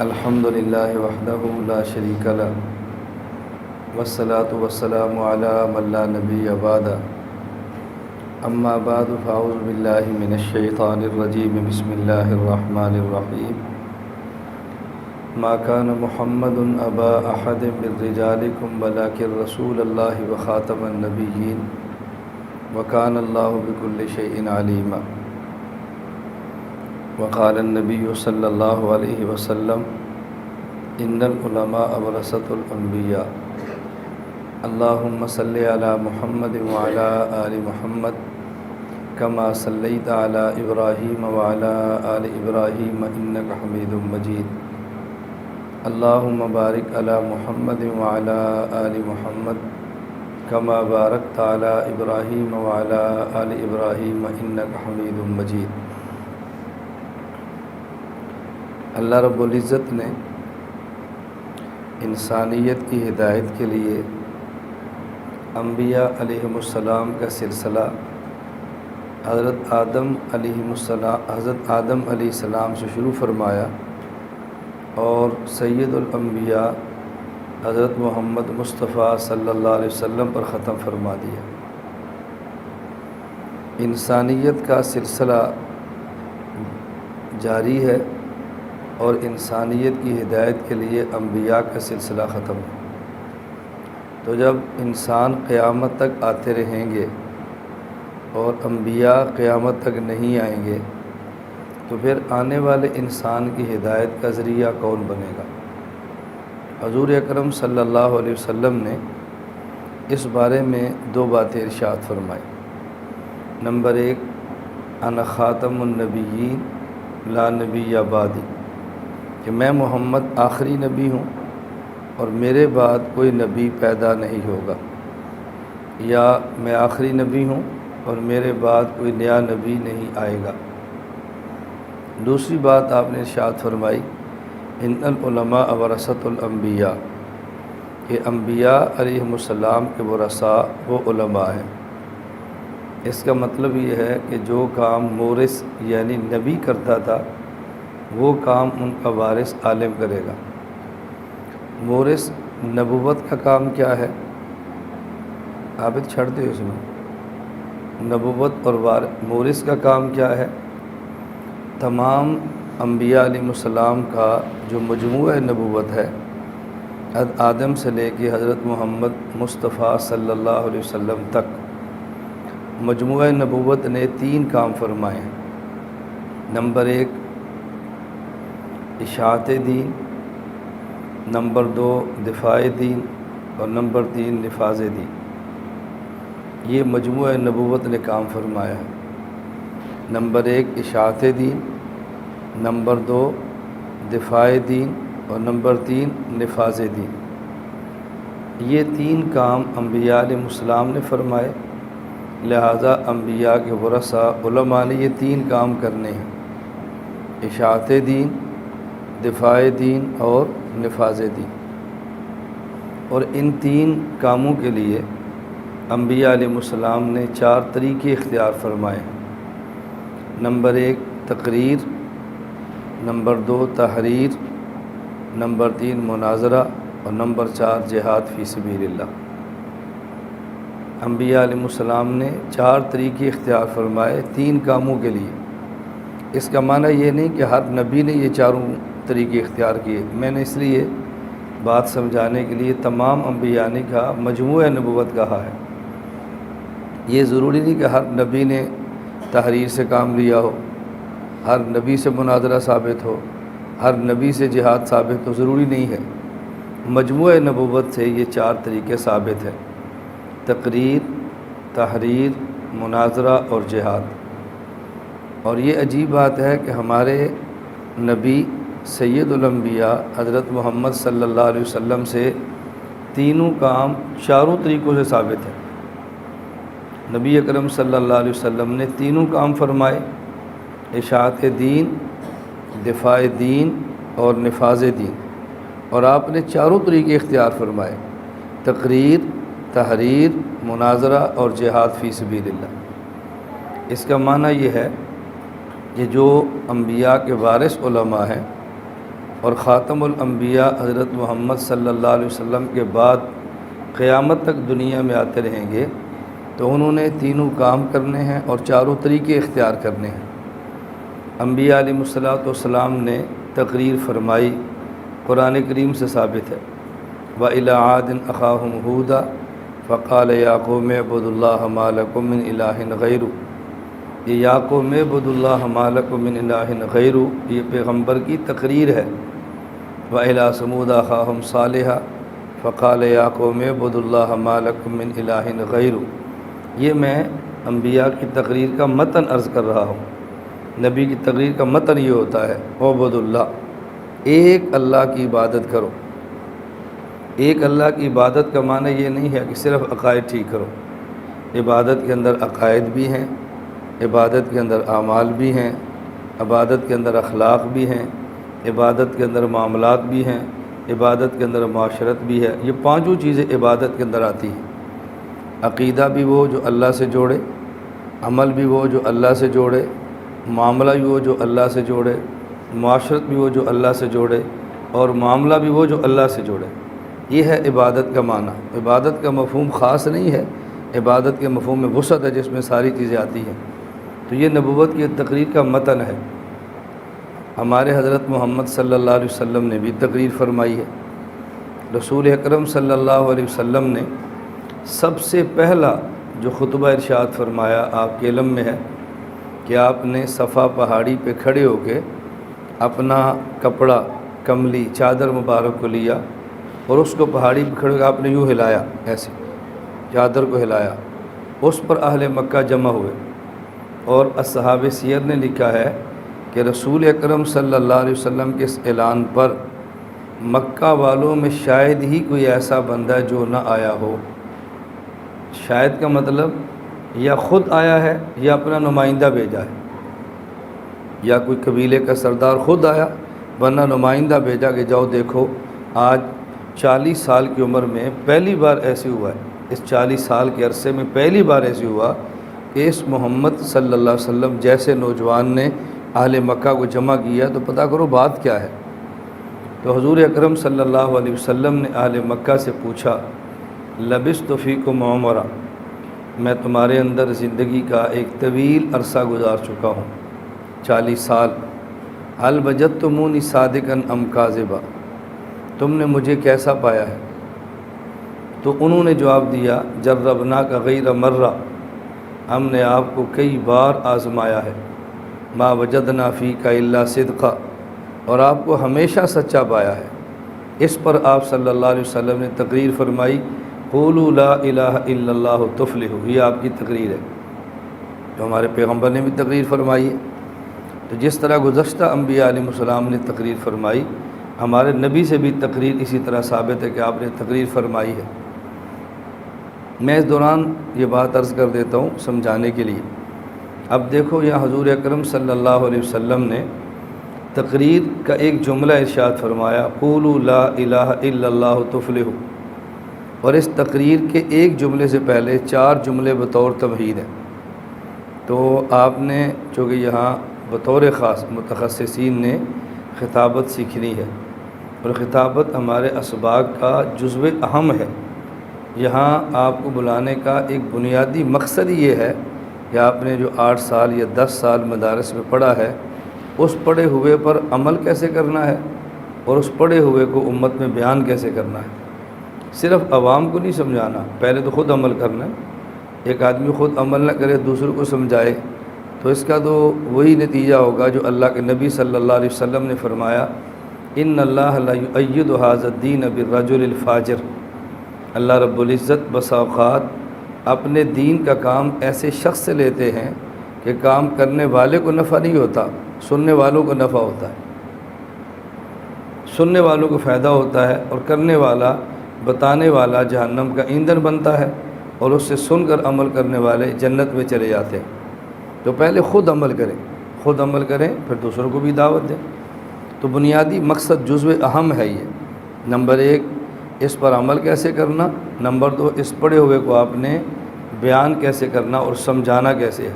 الحمد للہ وحدہ لا شریک لہ والصلاة والسلام علی من لا نبی بعدہ اما بعد فاعوذ باللہ من الشیطان الرجیم بسم اللہ الرحمن الرحیم ما كان محمد ابا احد من رجالکم ولکن رسول اللہ وخاتم النبیین وکان اللہ بکل شیء علیما وقال النبی صلی اللہ علیہ وسلم ان العلماء ورثۃ الانبیاء اللہم صلی علی محمد وعلی آل محمد کما صلیت علی ابراہیم وعلی آل ابراہیم انک حمید مجید اللہم بارک علی محمد وعلی آل محمد کما بارکت علی ابراہیم وعلی آل ابراہیم انک حمید مجید۔ اللہ رب العزت نے انسانیت کی ہدایت کے لیے انبیاء علیہم السلام کا سلسلہ حضرت آدم علیہ السلام سے شروع فرمایا اور سید الانبیاء حضرت محمد مصطفیٰ صلی اللہ علیہ وسلم پر ختم فرما دیا۔ انسانیت کا سلسلہ جاری ہے اور انسانیت کی ہدایت کے لیے انبیاء کا سلسلہ ختم ہے۔ تو جب انسان قیامت تک آتے رہیں گے اور انبیاء قیامت تک نہیں آئیں گے تو پھر آنے والے انسان کی ہدایت کا ذریعہ کون بنے گا؟ حضور اکرم صلی اللہ علیہ وسلم نے اس بارے میں دو باتیں ارشاد فرمائی۔ نمبر ایک، انا خاتم النبیین لا نبی بعدی، کہ میں محمد آخری نبی ہوں اور میرے بعد کوئی نبی پیدا نہیں ہوگا، یا میں آخری نبی ہوں اور میرے بعد کوئی نیا نبی نہیں آئے گا۔ دوسری بات آپ نے ارشاد فرمائی، ان العلماء ورثۃ الانبیاء، کہ انبیاء علیہم السلام کے ورثاء وہ علماء ہیں۔ اس کا مطلب یہ ہے کہ جو کام مورث یعنی نبی کرتا تھا وہ کام ان کا وارث عالم کرے گا۔ مورث نبوت کا کام کیا ہے؟ عابد چھڑ دے اس میں۔ نبوت اور مورث کا کام کیا ہے؟ تمام انبیاء علیہ السلام کا جو مجموعہ نبوت ہے، حضرت آدم سے لے کے حضرت محمد مصطفیٰ صلی اللہ علیہ وسلم تک، مجموعہ نبوت نے تین کام فرمائے ہیں۔ نمبر ایک، اشاعت دین، نمبر دو، دفاع دین، اور نمبر تین، نفاذ دین۔ یہ مجموعہ نبوت نے کام فرمایا ہے۔ نمبر ایک، اشاعت دین، نمبر دو، دفاع دین، اور نمبر تین، نفاذ دین۔ یہ تین کام انبیاء علیہ السلام نے فرمائے، لہذا انبیاء کے ورثاء علماء نے یہ تین کام کرنے ہیں: اشاعت دین، دفاع دین اور نفاذ دین۔ اور ان تین کاموں کے لیے انبیاء علیہ السلام نے چار طریقے اختیار فرمائے ہیں۔ نمبر ایک، تقریر، نمبر دو، تحریر، نمبر تین، مناظرہ، اور نمبر چار، جہاد فی سبیل اللہ۔ انبیاء علیہ السلام نے چار طریقے اختیار فرمائے تین کاموں کے لیے۔ اس کا معنی یہ نہیں کہ ہر نبی نے یہ چاروں طریقے اختیار کیے، میں نے اس لیے بات سمجھانے کے لیے تمام انبیاء نے کہا، مجموعہ نبوت کہا ہے۔ یہ ضروری نہیں کہ ہر نبی نے تحریر سے کام لیا ہو، ہر نبی سے مناظرہ ثابت ہو، ہر نبی سے جہاد ثابت ہو، ضروری نہیں ہے۔ مجموعہ نبوت سے یہ چار طریقے ثابت ہیں: تقریر، تحریر، مناظرہ اور جہاد۔ اور یہ عجیب بات ہے کہ ہمارے نبی سید الانبیاء حضرت محمد صلی اللہ علیہ وسلم سے تینوں کام چاروں طریقوں سے ثابت ہیں۔ نبی اکرم صلی اللہ علیہ وسلم نے تینوں کام فرمائے: اشاعت دین، دفاع دین اور نفاذ دین۔ اور آپ نے چاروں طریقے اختیار فرمائے: تقریر، تحریر، مناظرہ اور جہاد فی سبیل اللہ۔ اس کا معنی یہ ہے کہ جو انبیاء کے وارث علماء ہیں اور خاتم الانبیاء حضرت محمد صلی اللہ علیہ وسلم کے بعد قیامت تک دنیا میں آتے رہیں گے، تو انہوں نے تینوں کام کرنے ہیں اور چاروں طریقے اختیار کرنے ہیں۔ انبیاء علیہ الصلوۃ والسلام نے تقریر فرمائی، قرآن کریم سے ثابت ہے، وَإِلَىٰ عَادٍ أَخَاهُمْ هُودًا فَقَالَ يَا قَوْمِ اعْبُدُوا اللَّهَ مَا لَكُم مِّنْ إِلَٰهٍ غَيْرُهُ۔ یہ یا قوم اعبدوا اللہ ما لکم من الہ غیرہ، یہ پیغمبر کی تقریر ہے۔ وَإِلَىٰ ثَمُودَ أَخَاهُمْ صَالِحًا فَقَالَ يَا قَوْمِ اعْبُدُوا اللَّهَ مَا لَكُم مِّنْ إِلَٰهٍ غَيْرُهُ۔ یہ میں انبیاء کی تقریر کا متن عرض کر رہا ہوں۔ نبی کی تقریر کا متن یہ ہوتا ہے، اعبدوا اللہ، ایک اللہ کی عبادت کرو۔ ایک اللہ کی عبادت کا معنی یہ نہیں ہے کہ صرف عقائد ٹھیک کرو۔ عبادت کے اندر عقائد بھی ہیں، عبادت کے اندر اعمال بھی ہیں، عبادت کے اندر اخلاق بھی ہیں، عبادت کے اندر معاملات بھی ہیں، عبادت کے اندر معاشرت بھی ہے۔ یہ پانچوں چیزیں عبادت کے اندر آتی ہیں۔ عقیدہ بھی وہ جو اللہ سے جوڑے، عمل بھی وہ جو اللہ سے جوڑے، معاملہ بھی وہ جو اللہ سے جوڑے، معاشرت بھی وہ جو اللہ سے جوڑے، اور معاملہ بھی وہ جو اللہ سے جوڑے۔ یہ ہے عبادت کا معنی۔ عبادت کا مفہوم خاص نہیں ہے، عبادت کے مفہوم میں وسعت ہے جس میں ساری چیزیں آتی ہیں۔ تو یہ نبوت کی تقریر کا متن ہے۔ ہمارے حضرت محمد صلی اللہ علیہ وسلم نے بھی تقریر فرمائی ہے۔ رسول اکرم صلی اللہ علیہ وسلم نے سب سے پہلا جو خطبہ ارشاد فرمایا آپ کے علم میں ہے کہ آپ نے صفا پہاڑی پہ کھڑے ہو کے اپنا کپڑا، کملی، چادر مبارک کو لیا اور اس کو پہاڑی پہ کھڑے ہو کے آپ نے یوں ہلایا، ایسے چادر کو ہلایا، اس پر اہل مکہ جمع ہوئے۔ اور اصحاب سیر نے لکھا ہے کہ رسول اکرم صلی اللہ علیہ وسلم کے اس اعلان پر مکہ والوں میں شاید ہی کوئی ایسا بندہ جو نہ آیا ہو۔ شاید کا مطلب یا خود آیا ہے یا اپنا نمائندہ بھیجا ہے، یا کوئی قبیلے کا سردار خود آیا ورنہ نمائندہ بھیجا کہ جاؤ دیکھو آج 40 سال کی عمر میں پہلی بار ایسے ہوا ہے، اس 40 سال کے عرصے میں پہلی بار ایسے ہوا کہ اس محمد صلی اللہ علیہ وسلم جیسے نوجوان نے اہل مکہ کو جمع کیا، تو پتہ کرو بات کیا ہے۔ تو حضور اکرم صلی اللہ علیہ وسلم نے اہل مکہ سے پوچھا، لبثت فیکم عمرا، میں تمہارے اندر زندگی کا ایک طویل عرصہ گزار چکا ہوں، 40 سال، هل وجدتمونی صادقا ام کاذبا، تم نے مجھے کیسا پایا ہے؟ تو انہوں نے جواب دیا، جربناک غیر مرہ، ہم نے آپ کو کئی بار آزمایا ہے، ما وجدنا فیک الا صدقا، اور آپ کو ہمیشہ سچا پایا ہے۔ اس پر آپ صلی اللہ علیہ وسلم نے تقریر فرمائی، قولوا لا الہ الا اللہ تفلحوا، یہ آپ کی تقریر ہے جو ہمارے پیغمبر نے بھی تقریر فرمائی ہے۔ تو جس طرح گزشتہ انبیاء علیہ السلام نے تقریر فرمائی، ہمارے نبی سے بھی تقریر اسی طرح ثابت ہے کہ آپ نے تقریر فرمائی ہے۔ میں اس دوران یہ بات عرض کر دیتا ہوں سمجھانے کے لیے۔ اب دیکھو یہاں حضور اکرم صلی اللہ علیہ وسلم نے تقریر کا ایک جملہ ارشاد فرمایا، قولوا لا الہ الا اللہ تفلحوا، اور اس تقریر کے ایک جملے سے پہلے 4 جملے بطور تمہید ہیں۔ تو آپ نے چونکہ یہاں بطور خاص متخصصین نے خطابت سیکھنی ہے، اور خطابت ہمارے اسباق کا جزو اہم ہے۔ یہاں آپ کو بلانے کا ایک بنیادی مقصد یہ ہے کہ آپ نے جو 8 سال یا 10 سال مدارس میں پڑھا ہے، اس پڑھے ہوئے پر عمل کیسے کرنا ہے اور اس پڑھے ہوئے کو امت میں بیان کیسے کرنا ہے۔ صرف عوام کو نہیں سمجھانا، پہلے تو خود عمل کرنا ہے۔ ایک آدمی خود عمل نہ کرے دوسروں کو سمجھائے تو اس کا تو وہی نتیجہ ہوگا جو اللہ کے نبی صلی اللہ علیہ وسلم نے فرمایا، ان اللہ لا یؤید ھذا الدین بالرجل الفاجر، اللہ رب العزت بسا اوقات اپنے دین کا کام ایسے شخص سے لیتے ہیں کہ کام کرنے والے کو نفع نہیں ہوتا، سننے والوں کو نفع ہوتا ہے، سننے والوں کو فائدہ ہوتا ہے، اور کرنے والا، بتانے والا جہنم کا ایندھن بنتا ہے، اور اس سے سن کر عمل کرنے والے جنت میں چلے جاتے ہیں۔ تو پہلے خود عمل کریں، خود عمل کریں پھر دوسروں کو بھی دعوت دیں۔ تو بنیادی مقصد جزو اہم ہے یہ۔ نمبر 1 اس پر عمل کیسے کرنا، نمبر 2 اس پڑھے ہوئے کو آپ نے بیان کیسے کرنا اور سمجھانا کیسے ہے۔